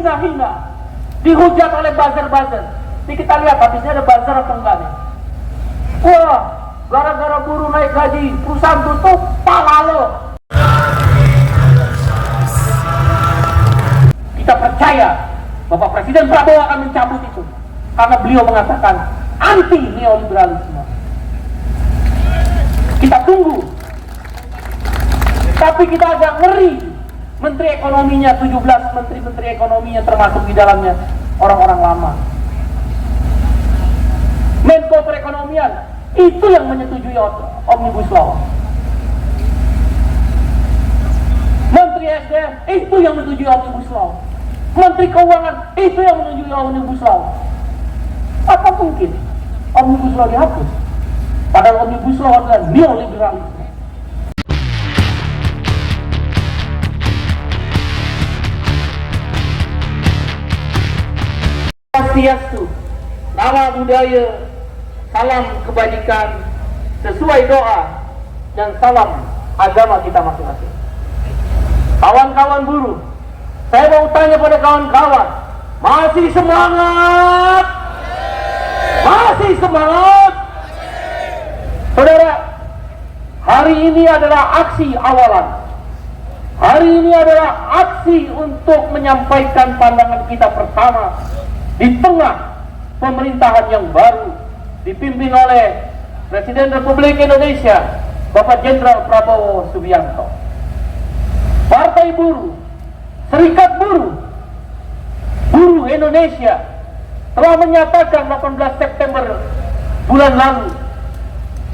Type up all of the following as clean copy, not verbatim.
dihina-hina, dihujat oleh buzzer-buzzer. Ini kita lihat habisnya ada buzzer apa enggak nih? Wah, gara-gara buruh naik gaji, perusahaan tutup, pala lo. Kita percaya Bapak Presiden Prabowo akan mencabut itu, karena beliau mengatakan anti neoliberalisme. Kita tunggu. Tapi kita agak ngeri. Menteri ekonominya 17 menteri ekonominya termasuk di dalamnya orang-orang lama. Menko Perekonomian itu yang menyetujui Omnibus Law. Menteri SDM itu yang menyetujui Omnibus Law. Menteri Keuangan itu yang menyetujui Omnibus Law. Apa mungkin Omnibus Law dihapus? Padahal Omnibus Law adalah neoliberalisme. Swastiastu, nama budaya, salam kebajikan, sesuai doa dan salam agama kita masing-masing. Kawan-kawan buruh, saya mau tanya pada kawan-kawan, masih semangat? Masih semangat? Saudara, hari ini adalah aksi awalan. Hari ini adalah aksi untuk menyampaikan pandangan kita pertama di tengah pemerintahan yang baru dipimpin oleh Presiden Republik Indonesia Bapak Jenderal Prabowo Subianto. Partai Buruh, Serikat Buruh, Buruh Indonesia telah menyatakan 18 September bulan lalu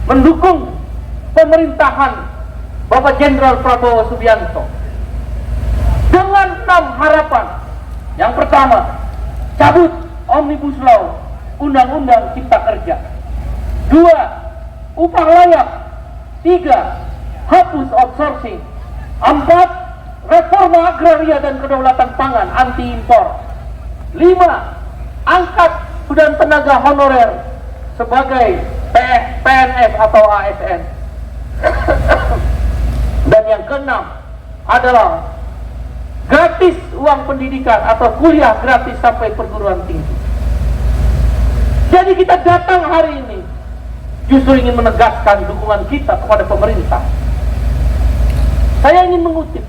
mendukung pemerintahan Bapak Jenderal Prabowo Subianto dengan 6 harapan. Yang pertama, cabut Omnibus Law, Undang-Undang Cipta Kerja. 2, upah layak. 3, hapus outsourcing. 4, reforma agraria dan kedaulatan pangan anti impor. 5, angkat badan tenaga honorer sebagai PNS atau ASN. Dan yang keenam adalah gratis uang pendidikan atau kuliah gratis sampai perguruan tinggi. Jadi kita datang hari ini justru ingin menegaskan dukungan kita kepada pemerintah. Saya ingin mengutip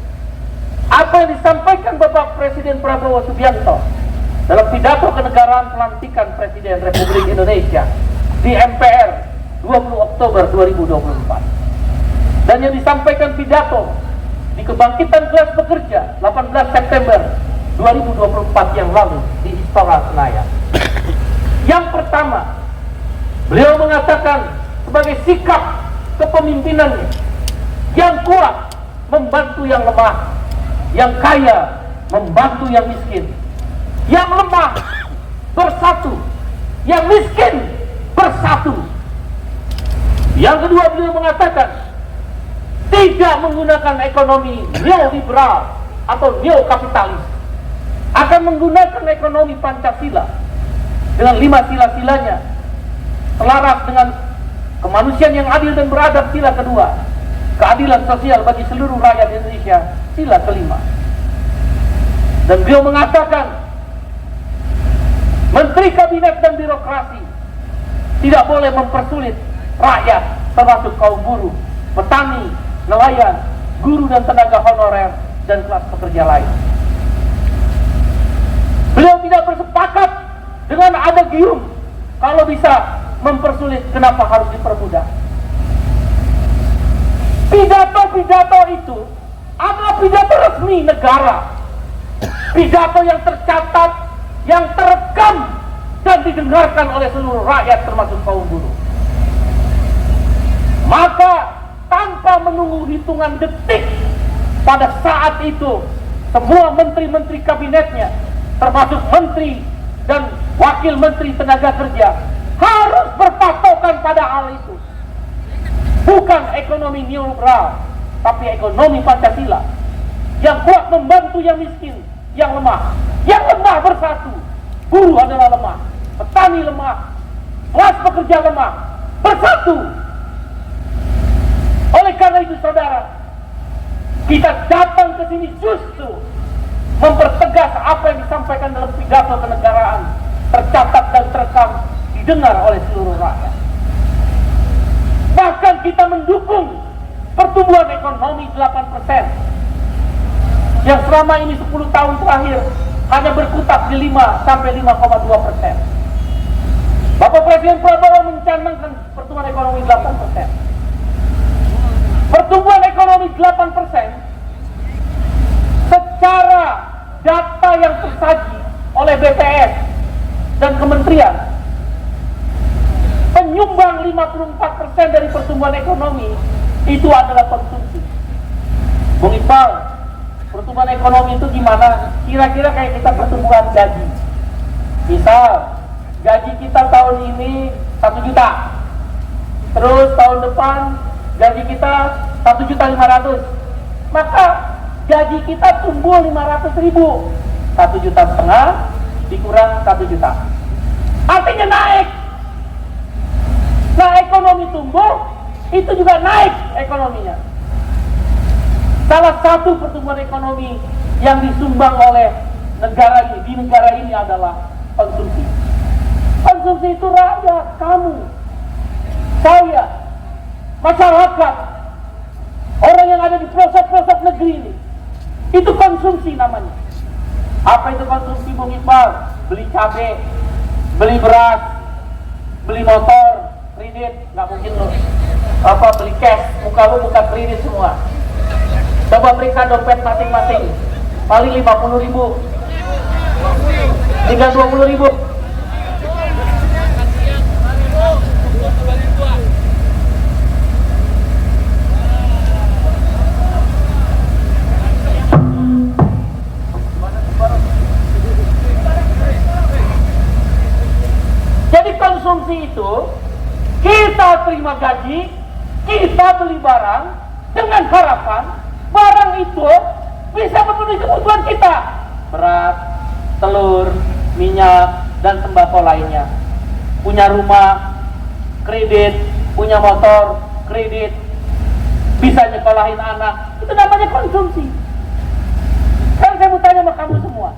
apa yang disampaikan Bapak Presiden Prabowo Subianto dalam pidato kenegaraan pelantikan Presiden Republik Indonesia di MPR 20 Oktober 2024. Dan yang disampaikan pidato di Kebangkitan Kelas Pekerja 18 September 2024 yang lalu di Istora Senayan. Yang pertama, beliau mengatakan sebagai sikap kepemimpinannya yang kuat membantu yang lemah, yang kaya membantu yang miskin, yang lemah bersatu, yang miskin bersatu. Yang kedua, beliau mengatakan tidak menggunakan ekonomi neoliberal atau neokapitalis, akan menggunakan ekonomi Pancasila dengan 5 sila-silanya selaras dengan kemanusiaan yang adil dan beradab, sila kedua, keadilan sosial bagi seluruh rakyat Indonesia, sila kelima. Dan beliau mengatakan Menteri Kabinet dan birokrasi tidak boleh mempersulit rakyat, termasuk kaum buruh, petani, nelayan, guru dan tenaga honorer, dan kelas pekerja lain. Beliau tidak bersepakat dengan ada gium, kalau bisa mempersulit, kenapa harus dipermudah. Pidato-pidato itu adalah pidato resmi negara, pidato yang tercatat, yang terekam dan didengarkan oleh seluruh rakyat termasuk kaum buruh. Maka tanpa menunggu hitungan detik, pada saat itu semua menteri-menteri kabinetnya termasuk menteri dan wakil menteri tenaga kerja harus berpatokan pada hal itu. Bukan ekonomi neoliberal, tapi ekonomi Pancasila yang kuat membantu yang miskin, yang lemah. Yang lemah bersatu. Buruh adalah lemah, petani lemah, kelas pekerja lemah, bersatu. Oleh karena itu saudara, kita datang ke sini justru mempertegas apa yang disampaikan dalam pidato kenegaraan, tercatat dan terekam, didengar oleh seluruh rakyat. Bahkan kita mendukung pertumbuhan ekonomi 8% yang selama ini 10 tahun terakhir hanya berkutat di 5 sampai 5,2%. Bapak Presiden Prabowo mencanangkan pertumbuhan ekonomi 8%. Pertumbuhan ekonomi 8% secara data yang tersaji oleh BPS dan kementerian, penyumbang 54% dari pertumbuhan ekonomi itu adalah konsumsi. Bung Iqbal, pertumbuhan ekonomi itu gimana? Kira-kira kayak kita pertumbuhan gaji. Misal, gaji kita tahun ini 1 juta. Terus tahun depan gaji kita 1.500.000. Maka gaji kita tumbuh 500.000. 1,5 juta dikurang 1 juta. Artinya naik. Nah, ekonomi tumbuh, itu juga naik ekonominya. Salah satu pertumbuhan ekonomi yang disumbang oleh negara ini, di negara ini adalah konsumsi. Konsumsi itu rakyat, kamu, saya, masyarakat, orang yang ada di pelosok-pelosok negeri ini. Itu konsumsi namanya. Apa itu konsumsi, Bung Iqbal? Beli cabai, beli beras, beli motor, kredit, nggak mungkin lo. Beli cash, muka lu buka kredit semua. Coba periksa dompet masing-masing, paling 50.000, tinggal 20.000. Jadi konsumsi itu, kita terima gaji, kita beli barang dengan harapan barang itu bisa memenuhi kebutuhan kita. Beras, telur, minyak, dan sembako lainnya. Punya rumah, kredit, punya motor, kredit, bisa nyekolahin anak. Itu namanya konsumsi. Sekarang saya mau tanya sama kamu semua.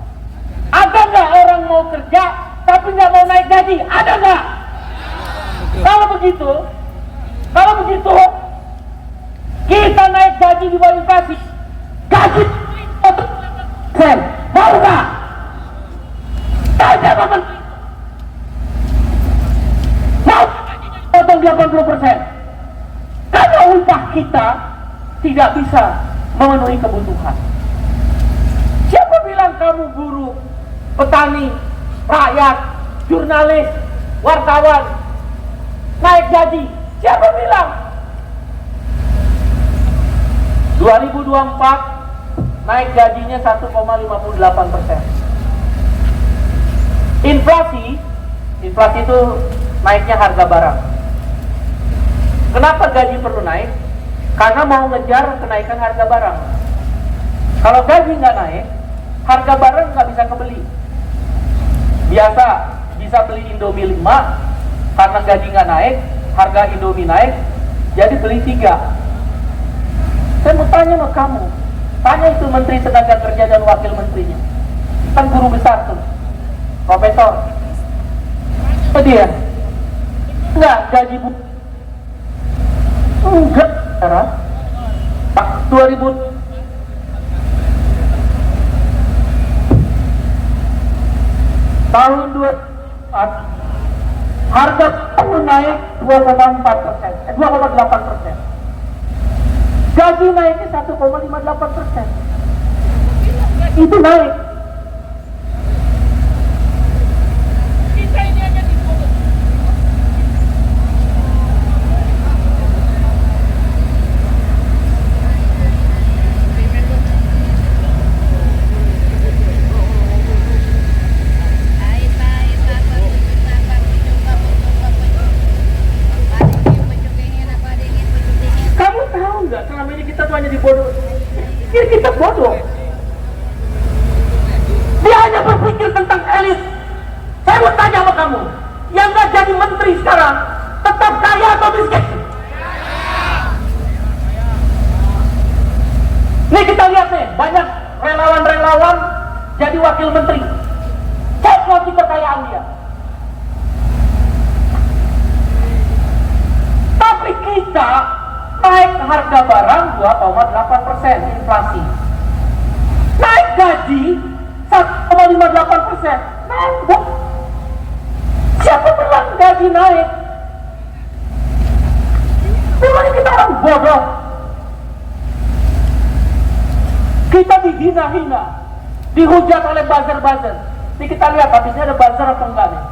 Ada nggak orang mau kerja tapi nggak mau naik gaji? Ada nggak? Kalau begitu, kita naik gaji di bawah inflasi. Gaji mau nggak? Tanya Bapak. Mau potong 80%? Karena upah kita tidak bisa memenuhi kebutuhan. Siapa bilang kamu buruh, petani, rakyat, jurnalis, wartawan naik gaji? Siapa bilang? 2024 naik gajinya 1,58%. Inflasi itu naiknya harga barang. Kenapa gaji perlu naik? Karena mau ngejar kenaikan harga barang. Kalau gaji nggak naik, harga barang nggak bisa kebeli. Biasa bisa beli Indomie 5, karena gaji nggak naik, harga Indomie naik, jadi beli 3. Saya mau tanya sama kamu, tanya itu Menteri Tenaga Kerja dan Wakil Menterinya, kan guru besar tuh, profesor. Apa dia? Enggak, gaji enggak, cara 2000 tahun 2 harga itu naik 2,4%, 2,8%. Gaji naiknya 1,58%. Itu naik. Kita ini aja dibodoh. Selama ini kita tuh hanya dibodoh. Kita bodoh. Dia hanya berpikir tentang elit. Saya mau tanya sama kamu, yang nggak jadi menteri sekarang tetap kaya atau miskin? Nih kita lihat nih, banyak relawan-relawan jadi wakil menteri. Cek lagi kekayaan dia. Tapi kita naik harga barang 2,8% inflasi. Naik gaji 1,58%. Nambah. Siapa bilang gaji naik? Memang kita orang bodoh. Kita dihina-hina, dihujat oleh buzzer-buzzer. Ini kita lihat habisnya ada buzzer atau enggak nih?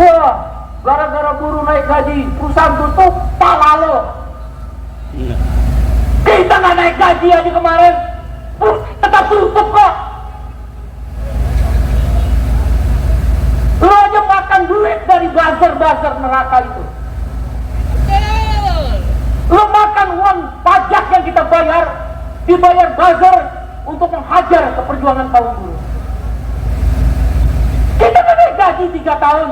Wah, gara-gara buruh naik gaji, perusahaan tutup, pala lo. Iya. Kita nggak naik gaji aja kemarin, tetap tutup kok. Lo aja makan duit dari buzzer-buzzer neraka itu. Lo makan uang pajak yang kita bayar, dibayar buzzer untuk menghajar keperjuangan kaum buruh. Kita kan naik gaji 3 tahun,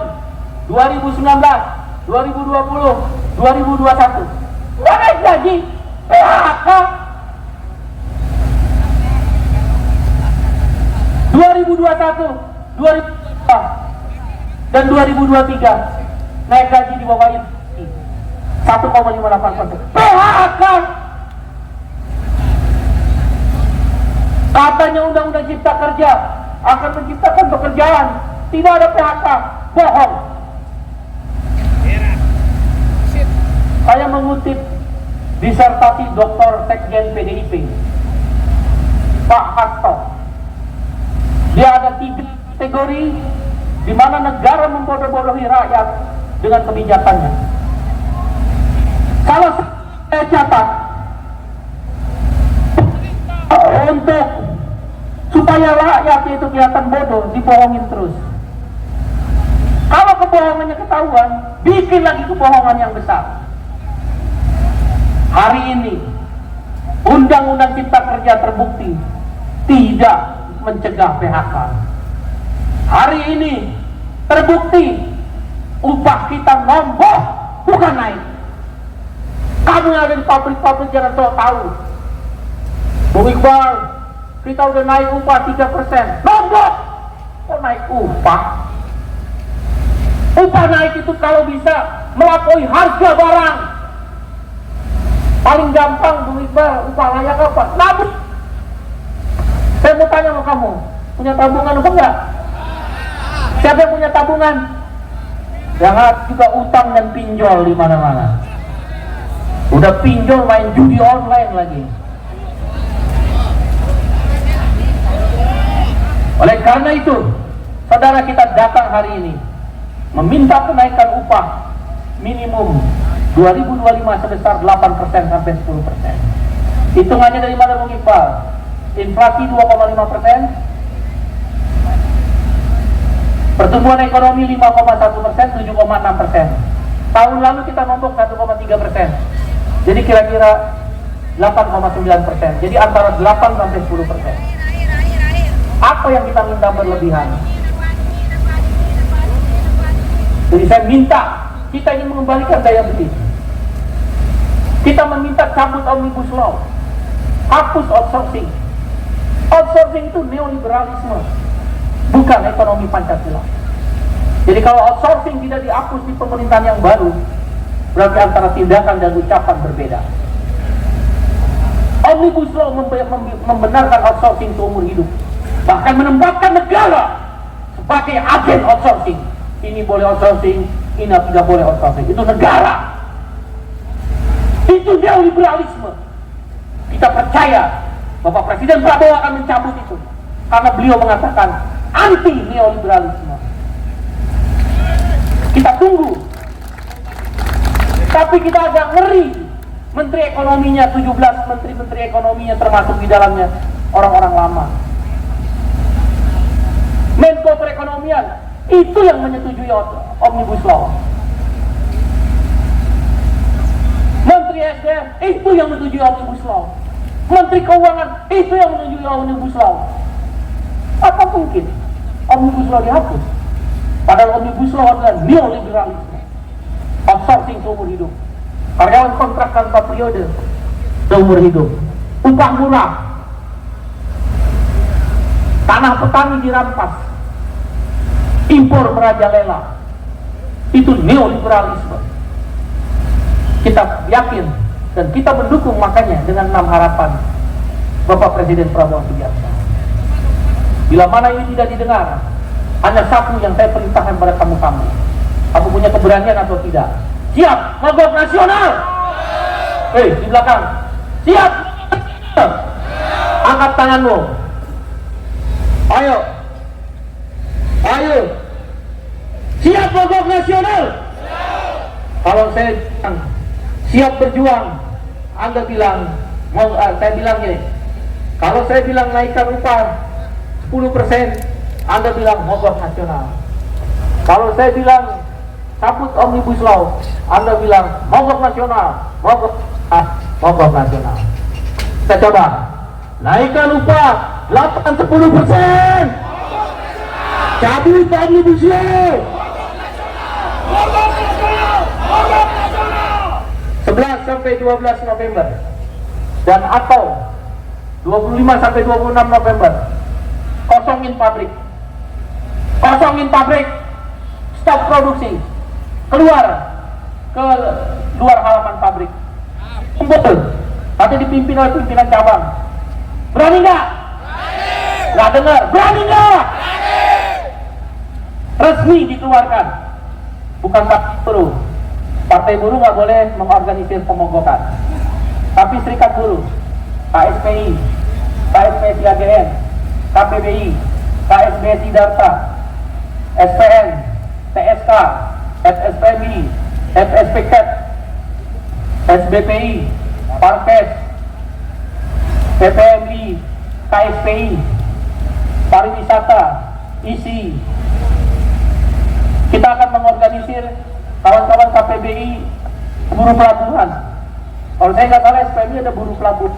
2019, 2020, 2021. Nggak naik gaji, PHK. 2021, 2022, dan 2023 naik gaji di bawah ini 1,58%. PHK. Katanya undang-undang cipta kerja akan menciptakan pekerjaan, tidak ada PHK. Bohong. Saya mengutip disertasi Dr. Sekjen PDIP Pak Hasto. Dia ada 3 kategori di mana negara membodoh-bodohi rakyat dengan kebijakannya. Kalau saya catat, untuk supaya rakyat itu kelihatan bodoh, dibohongin terus. Kalau kebohongannya ketahuan, bikin lagi kebohongan yang besar. Hari ini Undang-Undang Cipta Kerja terbukti tidak mencegah PHK. Hari ini terbukti upah kita nombok, bukan naik. Kamu yang ada di pabrik-pabrik jangan tahu. Bung Iqbal, kita udah naik upah 3%. Nombok! Kok naik upah? Upah naik itu kalau bisa melampaui harga barang. Paling gampang Bung Iqbal, upah layak apa? Nabung. Saya mau tanya sama kamu, punya tabungan apa enggak? Siapa yang punya tabungan? Jangan juga utang dan pinjol di mana-mana. Udah pinjol main judi online lagi. Oleh karena itu, saudara kita datang hari ini meminta kenaikan upah minimum 2025 sebesar 8% sampai 10%. Hitungannya dari mana Bung Iqbal? Inflasi 2,5%, pertumbuhan ekonomi 5,1%, 7,6%. Tahun lalu kita nombok 1,3%. Jadi kira-kira 8,9%. Jadi antara 8 sampai 10%. Apa yang kita minta berlebihan? Jadi saya minta, kita ingin mengembalikan daya beli. Kita meminta cabut Omnibus Law, hapus outsourcing. Outsourcing itu neoliberalisme, bukan ekonomi Pancasila. Jadi kalau outsourcing tidak dihapus di pemerintahan yang baru, berarti antara tindakan dan ucapan berbeda. Omnibus Law membenarkan outsourcing seumur hidup, bahkan menempatkan negara sebagai agen outsourcing. Ini boleh outsourcing, ini tidak boleh outsourcing. Itu negara. Itu neoliberalisme. Kita percaya Bapak Presiden Prabowo akan mencabut itu, karena beliau mengatakan anti neoliberalisme. Kita tunggu. Tapi kita agak ngeri. Menteri ekonominya 17 menteri ekonominya termasuk di dalamnya orang-orang lama. Menko Perekonomian itu yang menyetujui Omnibus Law. Menteri SDM itu yang menyetujui Omnibus Law. Menteri Keuangan itu yang menyetujui Omnibus Law. Apa mungkin Omnibus Law dihapus? Padahal Omnibus Law adalah neoliberalisme, outsourcing seumur hidup, karyawan kontrak tanpa periode seumur hidup, upah murah. tanah petani dirampas, impor merajalela. Itu neoliberalisme. Kita yakin dan kita mendukung makanya dengan 6 harapan Bapak Presiden Prabowo Subianto. Bila mana ini tidak didengar, hanya satu yang saya perintahkan pada kamu-kamu. Kamu punya keberanian atau tidak? Siap mogok nasional? Di belakang. Siap? Angkat tanganmu. Ayo. Ayo. Siap mogok nasional? Kalau saya bilang siap berjuang, Anda bilang, saya bilang gini, kalau saya bilang naikkan upah 10%, Anda bilang mogok nasional. Kalau saya bilang cabut Omnibus Law, Anda bilang mogok nasional, mogok nasional. Kita coba naikkan upah 8-10%, cabut Omnibus Law, 11 sampai 12 November dan atau 25 sampai 26 November kosongin pabrik, stop produksi, keluar ke luar halaman pabrik, kumpul, nanti dipimpin oleh pimpinan cabang. Berani nggak? Nggak dengar, berani nggak? Resmi dikeluarkan, bukan partai buruh. Partai buruh nggak boleh mengorganisir pemogokan, tapi serikat buruh, KSPI, KSPI AGN, KPBI, KSBI Sidarta, SPN, TSK, SSPMI, SSPKET, SBPI, Parkes, PPMI, KSPI, Pariwisata, ISI. Kita akan mengorganisir kawan-kawan KPBI buruh pelabuhan. Kalau saya nggak salah SPMI ada buruh pelabuhan.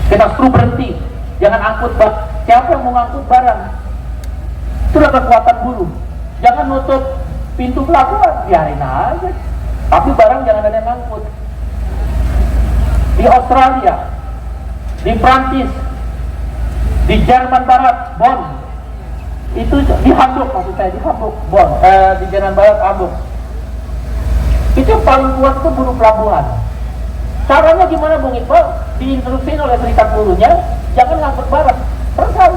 Kita suruh berhenti, jangan angkut siapa yang mau ngangkut barang? Itulah kekuatan buruh. Jangan nutup pintu pelabuhan, biarin aja. Tapi barang jangan ada yang ngangkut. Di Australia, di Prancis, di Jerman Barat, Bonn, itu di Hamburg, maksud saya di Hamburg, Bonn, di Jerman Barat, Hamburg. Itu yang paling kuat itu buruh pelabuhan. Caranya gimana Bung Iqbal? Diinstruksiin oleh serikat buruhnya, jangan ngangkut barang. Selesai.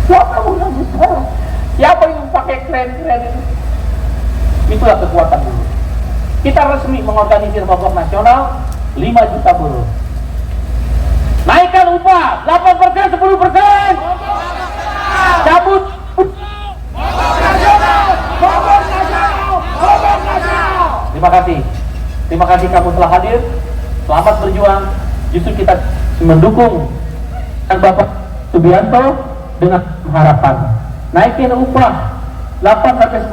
Siapa mau ngangkut barang? Siapa yang pakai keren-keren itu? Itulah kekuatan buruh. Kita resmi mengorganisir mogok nasional 5 juta buruh. Naikkan upah 8%, 10%. Cabut. Terima kasih. Terima kasih kamu telah hadir. Selamat berjuang. Justru kita mendukung Bapak Subianto dengan harapan naikin upah 8-10%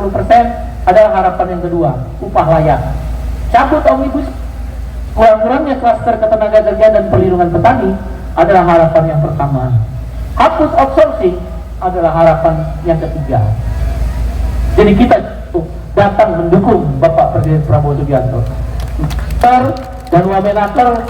adalah harapan yang kedua, upah layak. Cabut omnibus, kurang-kurangnya klaster ketenagakerjaan dan perlindungan petani adalah harapan yang pertama. Hapus outsourcing adalah harapan yang ketiga. Jadi kita datang mendukung Bapak Presiden Prabowo Subianto dan Wamenaker